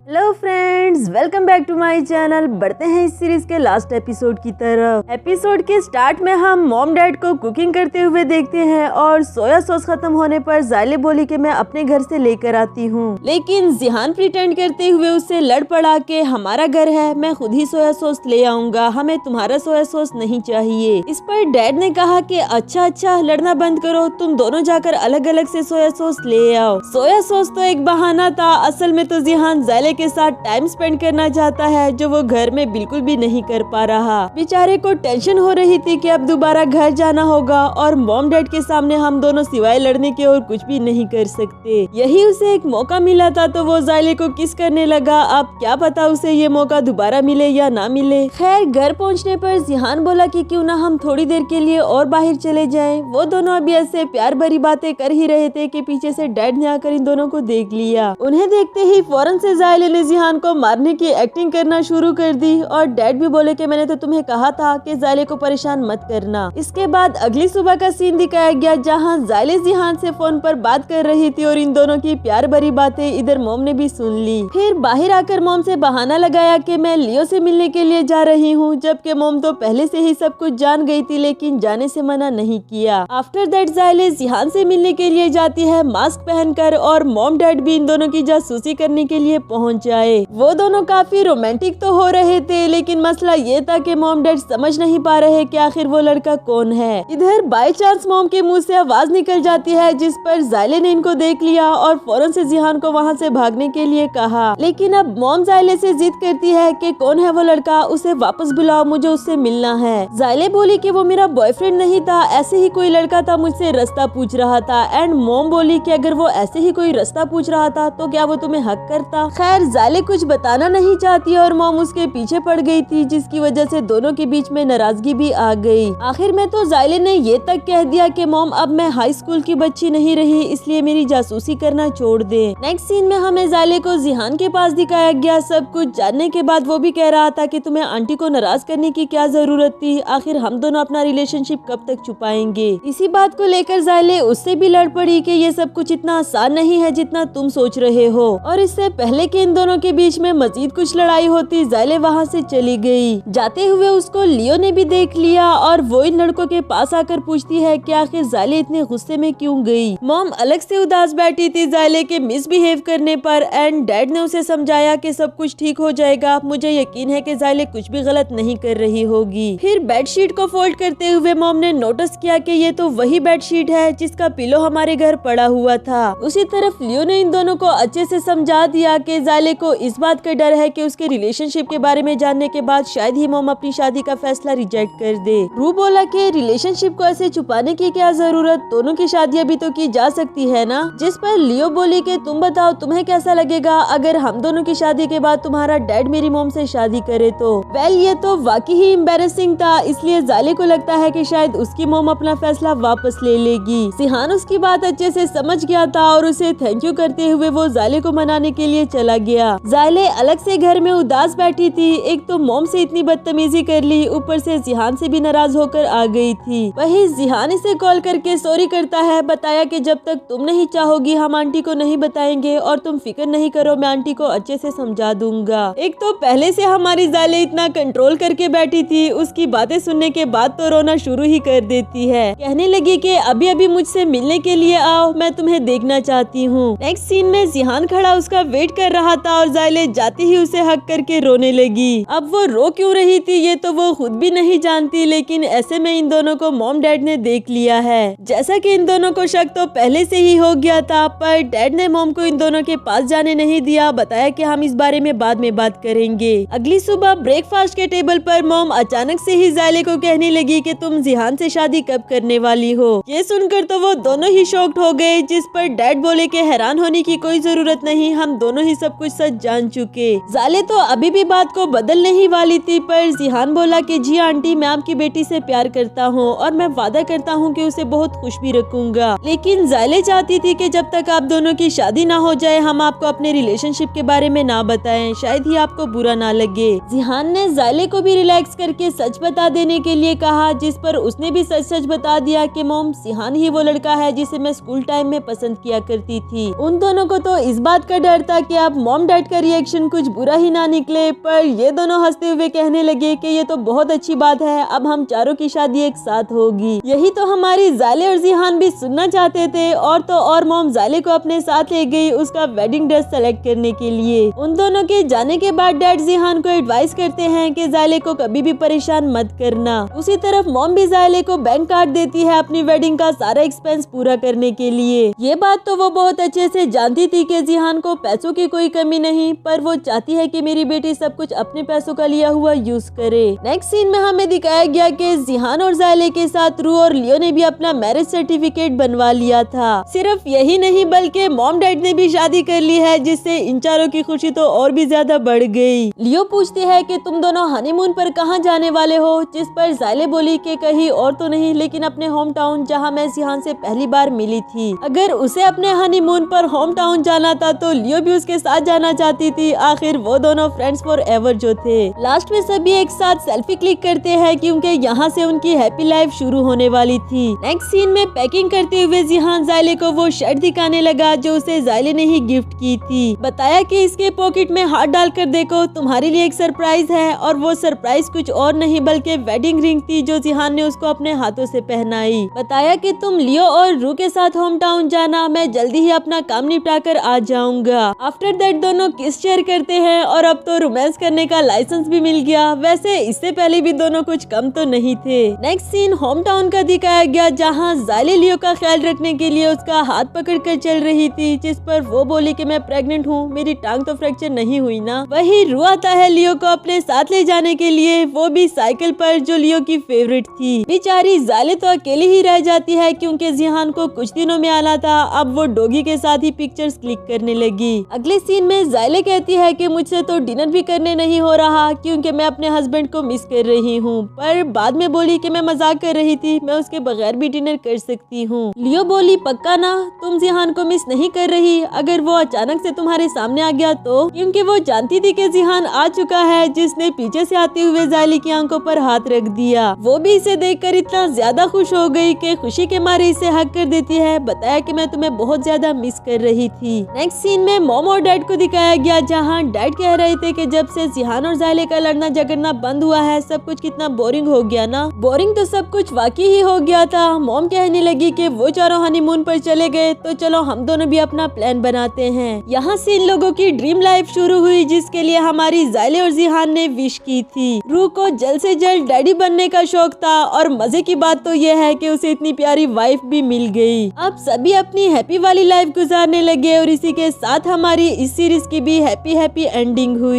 Hello friends, welcome back to my channel. बढ़ते हैं इस सीरीज के लास्ट एपिसोड की तरफ। एपिसोड के स्टार्ट में हम मॉम डैड को कुकिंग करते हुए देखते हैं और सोया सॉस खत्म होने पर ज़ायले बोली कि मैं अपने घर से लेकर आती हूँ, लेकिन जिहान प्रिटेंड करते हुए उससे लड़ पड़ा कि हमारा घर है, मैं खुद ही सोया सॉस ले आऊंगा, हमें तुम्हारा सोया सॉस नहीं चाहिए। इस पर डैड ने कहा कि अच्छा लड़ना बंद करो, तुम दोनों जाकर अलग अलग से सोया सॉस ले आओ। सोया सॉस तो एक बहाना था, असल में तो जिहान ज़ायले के साथ टाइम स्पेंड करना चाहता है जो वो घर में बिल्कुल भी नहीं कर पा रहा। बेचारे को टेंशन हो रही थी कि अब दोबारा घर जाना होगा और मॉम डैड के सामने हम दोनों सिवाय लड़ने के और कुछ भी नहीं कर सकते। यही उसे एक मौका मिला था तो वो ज़ायले को किस करने लगा। अब क्या पता उसे ये मौका दोबारा मिले या ना मिले। खैर, घर पहुँचने पर जिहान बोला कि क्यों ना हम थोड़ी देर के लिए और बाहर चले जाएं। वो दोनों अभी ऐसे प्यार भरी बातें कर ही रहे थे कि पीछे से डैड ने आकर इन दोनों को देख लिया। उन्हें देखते ही फौरन से ज़ायले ने जिहान को मारने की एक्टिंग करना शुरू कर दी और डैड भी बोले कि मैंने तो तुम्हें कहा था कि ज़ायले को परेशान मत करना। इसके बाद अगली सुबह का सीन दिखाया गया जहां ज़ायले जिहान से फोन पर बात कर रही थी और इन दोनों की प्यार भरी बातें इधर मॉम ने भी सुन ली। फिर बाहर आकर मॉम से बहाना लगाया कि मैं लियो से मिलने के लिए जा रही हूँ, जबकि मॉम तो पहले से ही सब कुछ जान गई थी लेकिन जाने से मना नहीं किया। आफ्टर दैट ज़ायले जिहान से मिलने के लिए जाती है मास्क पहनकर और मॉम डैड भी इन दोनों की जासूसी करने के लिए पहुँच जाए। वो दोनों काफी रोमांटिक तो हो रहे थे लेकिन मसला ये था कि मॉम डैड समझ नहीं पा रहे कि आखिर वो लड़का कौन है। इधर बाय चांस मॉम के मुंह से आवाज निकल जाती है जिस पर ज़ायले ने इनको देख लिया और फौरन से जिहान को वहाँ से भागने के लिए कहा। लेकिन अब मॉम ज़ायले से जिद करती है कि कौन है वो लड़का, उसे वापस बुलाओ, मुझे उससे मिलना है। ज़ायले बोली कि वो मेरा बॉयफ्रेंड नहीं था, ऐसे ही कोई लड़का था, मुझसे रास्ता पूछ रहा था। एंड मॉम बोली कि अगर वो ऐसे ही कोई रास्ता पूछ रहा था तो क्या वो तुम्हें हक करता। खैर, ज़ायले कुछ बताना नहीं चाहती और मॉम उसके पीछे पड़ गई थी जिसकी वजह से दोनों के बीच में नाराजगी भी आ गई। आखिर में तो ज़ायले ने ये तक कह दिया कि मॉम अब मैं हाई स्कूल की बच्ची नहीं रही, इसलिए मेरी जासूसी करना छोड़ दे। नेक्स्ट सीन में हमें ज़ायले को जिहान के पास दिखाया गया। सब कुछ जानने के बाद वो भी कह रहा था कि तुम्हें आंटी को नाराज करने की क्या जरूरत थी, आखिर हम दोनों अपना रिलेशनशिप कब तक छुपाएंगे। इसी बात को लेकर ज़ायले उससे भी लड़ पड़ी कि ये सब कुछ इतना आसान नहीं है जितना तुम सोच रहे हो। और इससे पहले कि इन दोनों के बीच में मजीद कुछ लड़ाई होती, ज़ायले वहाँ से चली गई। जाते हुए उसको लियो ने भी देख लिया और वो इन लड़कों के पास आकर पूछती है कि आखिर ज़ायले इतने गुस्से में क्यों गई। मॉम अलग से उदास बैठी थी ज़ायले के मिसबिहेव करने पर एंड डैड ने उसे समझाया कि सब कुछ ठीक हो जाएगा, मुझे यकीन है कि ज़ायले कुछ भी गलत नहीं कर रही होगी। फिर बेडशीट को फोल्ड करते हुए मॉम ने नोटिस किया कि ये तो वही बेडशीट है जिसका पिलो हमारे घर पड़ा हुआ था। उसी तरफ लियो ने इन दोनों को अच्छे से समझा दिया कि ज़ायले को इस बात का डर है कि उसके रिलेशनशिप के बारे में जानने के बाद शायद ही मॉम अपनी शादी का फैसला रिजेक्ट कर दे। रू बोला कि रिलेशनशिप को ऐसे छुपाने की क्या जरूरत, दोनों की शादियां भी तो की जा सकती है ना। जिस पर लियो बोली कि तुम बताओ तुम्हें कैसा लगेगा अगर हम दोनों की शादी के बाद तुम्हारा डैड मेरी मॉम से शादी करे तो। वेल, ये तो वाकई ही एम्बैरेसिंग था, इसलिए ज़ायले को लगता है कि शायद उसकी मॉम अपना फैसला वापस ले लेगी। जिहान उसकी बात अच्छे से समझ गया था और उसे थैंक यू करते हुए वो ज़ायले को मनाने के लिए चला गया। ज़ायले अलग से घर में उदास बैठी थी। एक तो मॉम से इतनी बदतमीजी कर ली, ऊपर से जिहान से भी नाराज होकर आ गई थी। वही जिहान इसे कॉल करके सॉरी करता है, बताया कि जब तक तुम नहीं चाहोगी हम आंटी को नहीं बताएंगे और तुम फिक्र नहीं करो, मैं आंटी को अच्छे से समझा दूंगा। एक तो पहले से हमारी ज़ायले इतना कंट्रोल करके बैठी थी, उसकी बातें सुनने के बाद तो रोना शुरू ही कर देती है। कहने लगी कि अभी अभी मुझसे मिलने के लिए आओ, मैं तुम्हें देखना चाहती हूँ। नेक्स्ट सीन में जिहान खड़ा उसका वेट कर रहा था और ज़ायले जाते ही उसे हक करके रोने लगी। अब वो रो क्यों रही थी ये तो वो खुद भी नहीं जानती, लेकिन ऐसे में इन दोनों को मॉम डैड ने देख लिया है। जैसा कि इन दोनों को शक तो पहले से ही हो गया था, पर डैड ने मॉम को इन दोनों के पास जाने नहीं दिया, बताया कि हम इस बारे में बाद में बात करेंगे। अगली सुबह ब्रेकफास्ट के टेबल पर मॉम अचानक से ही ज़ायले को कहने लगी कि तुम जिहान से शादी कब करने वाली हो। ये सुनकर तो वो दोनों ही शॉक्ड हो गए, जिस पर डैड बोले कि हैरान होने की कोई जरूरत नहीं, हम दोनों ही सब कुछ सच जान चुके। ज़ायले तो अभी भी बात को बदलने ही वाली थी, पर जिहान बोला कि जी आंटी, मैं आपकी बेटी से प्यार करता हूँ और मैं वादा करता हूँ कि उसे बहुत खुश भी रखूंगा। लेकिन ज़ायले चाहती थी कि जब तक आप दोनों की शादी ना हो जाए हम आपको अपने रिलेशनशिप के बारे में ना बताएं, शायद ही आपको बुरा ना लगे। जिहान ने ज़ायले को भी रिलैक्स करके सच बता देने के लिए कहा, जिस पर उसने भी सच सच बता दिया कि मॉम, जिहान ही वो लड़का है जिसे मैं स्कूल टाइम में पसंद किया करती थी। उन दोनों को तो इस बात का डर था कि अब मॉम डैड का रिएक्शन आउटकम कुछ बुरा ही ना निकले, पर ये दोनों हंसते हुए कहने लगे कि ये तो बहुत अच्छी बात है, अब हम चारों की शादी एक साथ होगी। यही तो हमारी ज़ाले और जिहान भी सुनना चाहते थे। और तो और मॉम ज़ाले को अपने साथ ले गई उसका वेडिंग ड्रेस सेलेक्ट करने के लिए। उन दोनों के जाने के बाद डैड जिहान को एडवाइस करते हैं कि ज़ाले को कभी भी परेशान मत करना। उसी तरफ मॉम भी ज़ाले को बैंक कार्ड देती है अपनी वेडिंग का सारा एक्सपेंस पूरा करने के लिए। ये बात तो वो बहुत अच्छे से जानती थी कि जिहान को पैसों की कोई कमी नहीं, पर वो चाहती है कि मेरी बेटी सब कुछ अपने पैसों का लिया हुआ यूज करे। नेक्स्ट सीन में हमें दिखाया गया कि जिहान और ज़ाले के साथ रू और लियो ने भी अपना मैरिज सर्टिफिकेट बनवा लिया था। सिर्फ यही नहीं बल्कि मॉम डैड ने भी शादी कर ली है, जिससे इन चारों की खुशी तो और भी ज्यादा बढ़ गई। लियो पूछती है कि तुम दोनों हनीमून पर कहाँ जाने वाले हो, जिस पर ज़ाले बोली कि कहीं और तो नहीं, लेकिन अपने होम टाउन जहाँ मैं जिहान से पहली बार मिली थी। अगर उसे अपने हनीमून पर होम टाउन जाना था तो लियो भी उसके साथ जाना चाहती थी। आखिर वो दोनों फ्रेंड्स फॉर एवर जो थे। लास्ट में सभी एक साथ सेल्फी क्लिक करते हैं क्योंकि यहाँ से उनकी हैप्पी लाइफ शुरू होने वाली थी। नेक्स्ट सीन में पैकिंग करते हुए जिहान ज़ाले को वो शर्ट दिखाने लगा जो उसे ज़ाले ने ही गिफ्ट की थी। बताया कि इसके पॉकेट में हाथ डालकर देखो, तुम्हारे लिए एक सरप्राइज है। और वो सरप्राइज कुछ और नहीं बल्कि वेडिंग रिंग थी जो जिहान ने उसको अपने हाथों से पहनाई। बताया कि तुम लियो और रू के साथ होम टाउन जाना, मैं जल्दी ही अपना काम निपटा कर आ जाऊंगा। आफ्टर दैट दोनों किस शेयर करते हैं और अब तो रोमांस करने का लाइसेंस भी मिल गया। वैसे इससे पहले भी दोनों कुछ कम तो नहीं थे। नेक्स्ट सीन होम टाउन का दिखाया गया जहाँ ज़ाले लियो का ख्याल रखने के लिए उसका हाथ पकड़ कर चल रही थी, जिस पर वो बोली कि मैं प्रेग्नेंट हूँ, मेरी टांग तो फ्रैक्चर नहीं हुई ना। वही रू आता है लियो को अपने साथ ले जाने के लिए, वो भी साइकिल पर जो लियो की फेवरेट थी। बेचारी ज़ाले तो अकेली ही रह जाती है क्योंकि जिहान को कुछ दिनों में आना था। अब वो डॉगी के साथ ही पिक्चर्स क्लिक करने लगी। अगले सीन में ज़ाले कहती है कि मुझसे तो डिनर भी करने नहीं हो रहा क्योंकि मैं अपने हस्बैंड को मिस कर रही हूँ, पर बाद में बोली कि मैं मजाक कर रही थी, मैं उसके बगैर भी डिनर कर सकती हूँ। लियो बोली पक्का ना, तुम जिहान को मिस नहीं कर रही? अगर वो अचानक से तुम्हारे सामने आ गया तो? क्योंकि वो जानती थी कि जिहान आ चुका है, जिसने पीछे से आते हुए ज़ाले की आंखों पर हाथ रख दिया। वो भी इसे देखकर इतना ज्यादा खुश हो गई कि खुशी के मारे इसे हक कर देती है। बताया कि मैं तुम्हें बहुत ज्यादा मिस कर रही थी। नेक्स्ट सीन में मॉम और डैड को दिखाया गया जहाँ डैड कह रहे थे कि जब से जिहान और ज़ाले का लड़ना झगड़ना बंद हुआ है सब कुछ कितना बोरिंग हो गया ना। बोरिंग तो सब कुछ वाकई ही हो गया था। मॉम कहने लगी कि वो चारों हनीमून पर चले गए तो चलो हम दोनों भी अपना प्लान बनाते हैं। यहाँ से इन लोगों की ड्रीम लाइफ शुरू हुई जिसके लिए हमारी ज़ाले और जिहान ने विश की थी। रू को जल्द से जल्द डैडी बनने का शौक था और मजे की बात तो ये है कि उसे इतनी प्यारी वाइफ भी मिल गई। अब सभी अपनी हैप्पी वाली लाइफ गुजारने लगे और इसी के साथ हमारी इस सीरीज की भी हैप्पी एंडिंग हुई।